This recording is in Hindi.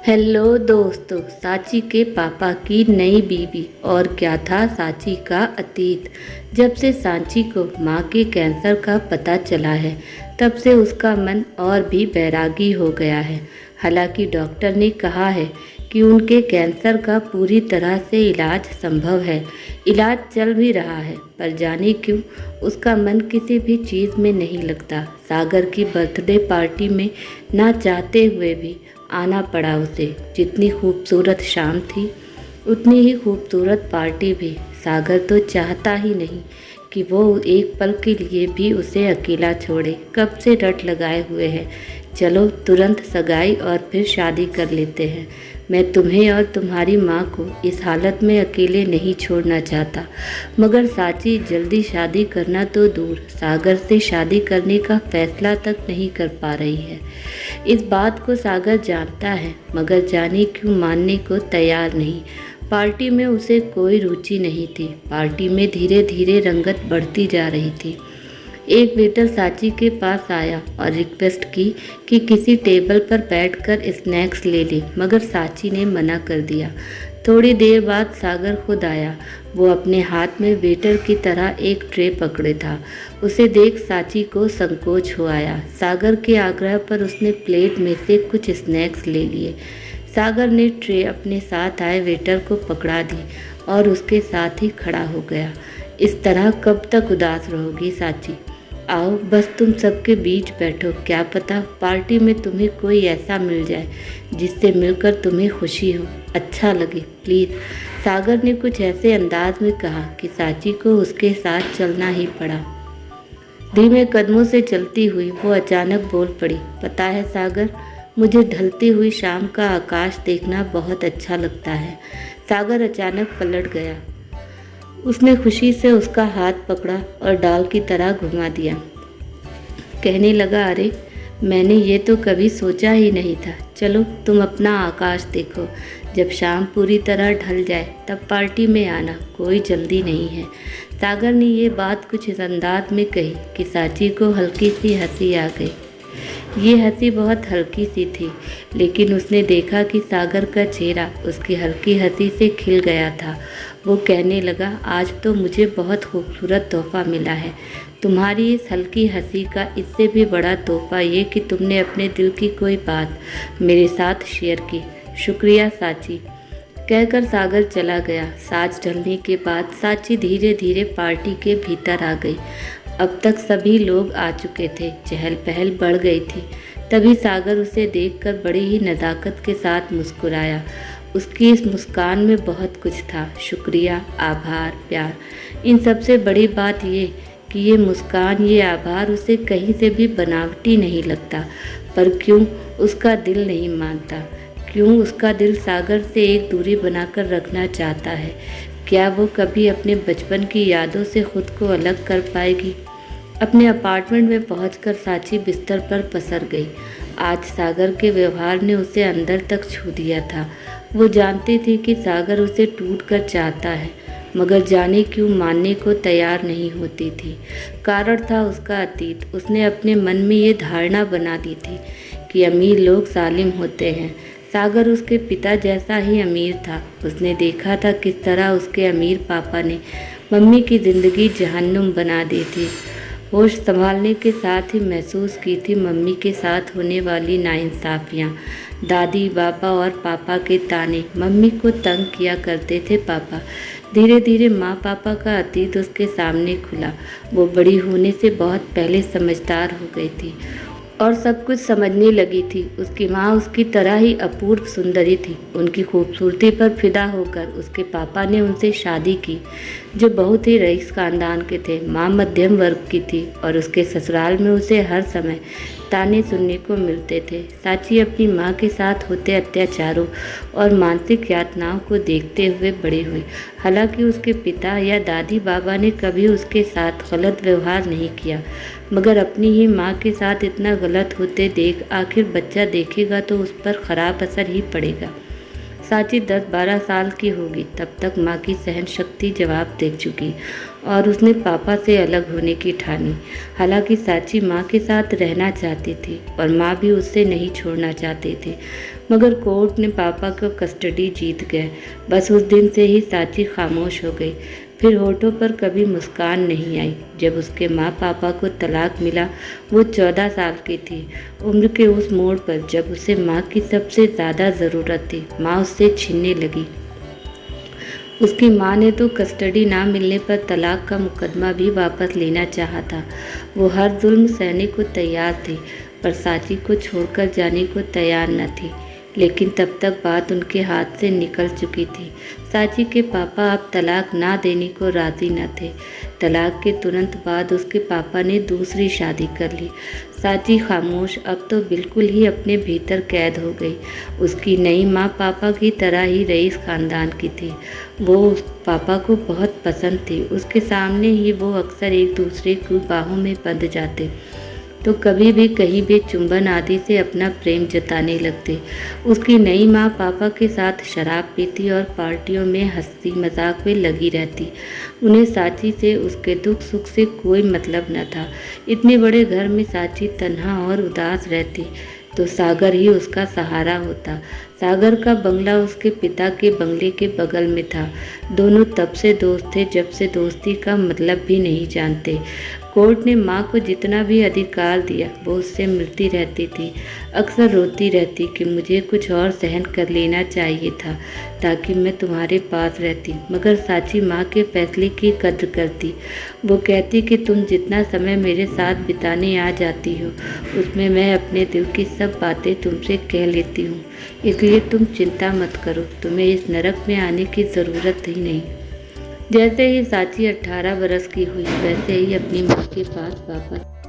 हेलो दोस्तों, साची के पापा की नई बीवी और क्या था साची का अतीत। जब से सांची को मां के कैंसर का पता चला है, तब से उसका मन और भी बैरागी हो गया है। हालांकि डॉक्टर ने कहा है कि उनके कैंसर का पूरी तरह से इलाज संभव है। इलाज चल भी रहा है, पर जाने क्यों उसका मन किसी भी चीज़ में नहीं लगता। सागर की बर्थडे पार्टी में ना चाहते हुए भी आना पड़ा उसे। जितनी खूबसूरत शाम थी, उतनी ही खूबसूरत पार्टी भी। सागर तो चाहता ही नहीं कि वो एक पल के लिए भी उसे अकेला छोड़े। कब से रट लगाए हुए हैं, चलो तुरंत सगाई और फिर शादी कर लेते हैं। मैं तुम्हें और तुम्हारी माँ को इस हालत में अकेले नहीं छोड़ना चाहता। मगर साची जल्दी शादी करना तो दूर, सागर से शादी करने का फैसला तक नहीं कर पा रही है। इस बात को सागर जानता है, मगर जाने क्यों मानने को तैयार नहीं। पार्टी में उसे कोई रुचि नहीं थी। पार्टी में धीरे धीरे रंगत बढ़ती जा रही थी। एक वेटर साची के पास आया और रिक्वेस्ट की कि किसी टेबल पर बैठकर स्नैक्स ले ले, मगर साची ने मना कर दिया। थोड़ी देर बाद सागर खुद आया। वो अपने हाथ में वेटर की तरह एक ट्रे पकड़े था। उसे देख साची को संकोच हो आया। सागर के आग्रह पर उसने प्लेट में से कुछ स्नैक्स ले लिए। सागर ने ट्रे अपने साथ आए वेटर को पकड़ा दी और उसके साथ ही खड़ा हो गया। इस तरह कब तक उदास रहोगी साची? आओ बस तुम सबके बीच बैठो। क्या पता पार्टी में तुम्हें कोई ऐसा मिल जाए जिससे मिलकर तुम्हें खुशी हो, अच्छा लगे। प्लीज़। सागर ने कुछ ऐसे अंदाज में कहा कि साची को उसके साथ चलना ही पड़ा। धीमे कदमों से चलती हुई वो अचानक बोल पड़ी, पता है सागर, मुझे ढलती हुई शाम का आकाश देखना बहुत अच्छा लगता है। सागर अचानक पलट गया। उसने खुशी से उसका हाथ पकड़ा और डाल की तरह घुमा दिया। कहने लगा, अरे मैंने ये तो कभी सोचा ही नहीं था। चलो तुम अपना आकाश देखो। जब शाम पूरी तरह ढल जाए तब पार्टी में आना, कोई जल्दी नहीं है। सागर ने ये बात कुछ इस अंदाज में कही कि साची को हल्की सी हंसी आ गई। ये हंसी बहुत हल्की सी थी, लेकिन उसने देखा कि सागर का चेहरा उसकी हल्की हंसी से खिल गया था। वो कहने लगा, आज तो मुझे बहुत खूबसूरत तोहफा मिला है। तुम्हारी इस हल्की हंसी का इससे भी बड़ा तोहफा ये कि तुमने अपने दिल की कोई बात मेरे साथ शेयर की। शुक्रिया साची। कहकर सागर चला गया। साँझ ढलने के बाद साची धीरे धीरे पार्टी के भीतर आ गई। अब तक सभी लोग आ चुके थे। चहल पहल बढ़ गई थी। तभी सागर उसे देखकर बड़ी ही नज़ाकत के साथ मुस्कुराया। उसकी इस मुस्कान में बहुत कुछ था, शुक्रिया, आभार, प्यार। इन सबसे बड़ी बात ये कि ये मुस्कान, ये आभार उसे कहीं से भी बनावटी नहीं लगता। पर क्यों उसका दिल नहीं मानता? क्यों उसका दिल सागर से एक दूरी बनाकर रखना चाहता है? क्या वो कभी अपने बचपन की यादों से खुद को अलग कर पाएगी? अपने अपार्टमेंट में पहुंचकर साची बिस्तर पर पसर गई। आज सागर के व्यवहार ने उसे अंदर तक छू दिया था। वो जानती थी कि सागर उसे टूट कर चाहता है, मगर जाने क्यों मानने को तैयार नहीं होती थी। कारण था उसका अतीत। उसने अपने मन में ये धारणा बना दी थी कि अमीर लोग जालिम होते हैं। सागर उसके पिता जैसा ही अमीर था। उसने देखा था किस तरह उसके अमीर पापा ने मम्मी की ज़िंदगी जहन्नुम बना दी थी। होश संभालने के साथ ही महसूस की थी मम्मी के साथ होने वाली नाइंसाफ़ियाँ। दादी, बाबा और पापा के ताने मम्मी को तंग किया करते थे। पापा धीरे धीरे माँ पापा का अतीत उसके सामने खुला। वो बड़ी होने से बहुत पहले समझदार हो गई थी और सब कुछ समझने लगी थी। उसकी माँ उसकी तरह ही अपूर्व सुंदरी थी। उनकी खूबसूरती पर फिदा होकर उसके पापा ने उनसे शादी की, जो बहुत ही रईस खानदान के थे। माँ मध्यम वर्ग की थी और उसके ससुराल में उसे हर समय ताने सुनने को मिलते थे। साची अपनी माँ के साथ होते अत्याचारों और मानसिक यातनाओं को देखते हुए बड़ी हुई। हालांकि उसके पिता या दादी बाबा ने कभी उसके साथ गलत व्यवहार नहीं किया, मगर अपनी ही माँ के साथ इतना गलत होते देख आखिर बच्चा देखेगा तो उस पर ख़राब असर ही पड़ेगा। साची 10-12 साल की होगी तब तक माँ की सहन शक्ति जवाब दे चुकी और उसने पापा से अलग होने की ठानी। हालांकि साची माँ के साथ रहना चाहती थी और माँ भी उससे नहीं छोड़ना चाहती थी। मगर कोर्ट ने पापा को कस्टडी जीत गए। बस उस दिन से ही सांची खामोश हो गई। फिर होठों पर कभी मुस्कान नहीं आई। जब उसके माँ पापा को तलाक मिला, वो 14 साल की थी। उम्र के उस मोड़ पर जब उसे माँ की सबसे ज़्यादा ज़रूरत थी, माँ उससे छीनने लगी। उसकी माँ ने तो कस्टडी ना मिलने पर तलाक का मुकदमा भी वापस लेना चाहा था। वो हर जुल्म सहने को तैयार थी, पर सांची को छोड़कर जाने को तैयार न थी। लेकिन तब तक बात उनके हाथ से निकल चुकी थी। सांची के पापा अब तलाक ना देने को राज़ी न थे। तलाक के तुरंत बाद उसके पापा ने दूसरी शादी कर ली। सांची खामोश अब तो बिल्कुल ही अपने भीतर कैद हो गई। उसकी नई माँ पापा की तरह ही रईस खानदान की थी। वो उस पापा को बहुत पसंद थी। उसके सामने ही वो अक्सर एक दूसरे की बाहों में बंध जाते, तो कभी भी कहीं भी चुंबन आदि से अपना प्रेम जताने लगते। उसकी नई माँ पापा के साथ शराब पीती और पार्टियों में हंसी मजाक में लगी रहती। उन्हें सांची से, उसके दुख सुख से कोई मतलब न था। इतने बड़े घर में सांची तन्हा और उदास रहती तो सागर ही उसका सहारा होता। सागर का बंगला उसके पिता के बंगले के बगल में था। दोनों तब से दोस्त थे जब से दोस्ती का मतलब भी नहीं जानते। कोर्ट ने माँ को जितना भी अधिकार दिया, वो उससे मिलती रहती थी। अक्सर रोती रहती कि मुझे कुछ और सहन कर लेना चाहिए था ताकि मैं तुम्हारे पास रहती। मगर सांची माँ के फैसले की कद्र करती। वो कहती कि तुम जितना समय मेरे साथ बिताने आ जाती हो, उसमें मैं अपने दिल की सब बातें तुमसे कह लेती हूँ। इसलिए तुम चिंता मत करो, तुम्हें इस नरक में आने की ज़रूरत ही नहीं। जैसे ही सांची 18 बरस की हुई, वैसे ही अपनी माँ के पास वापस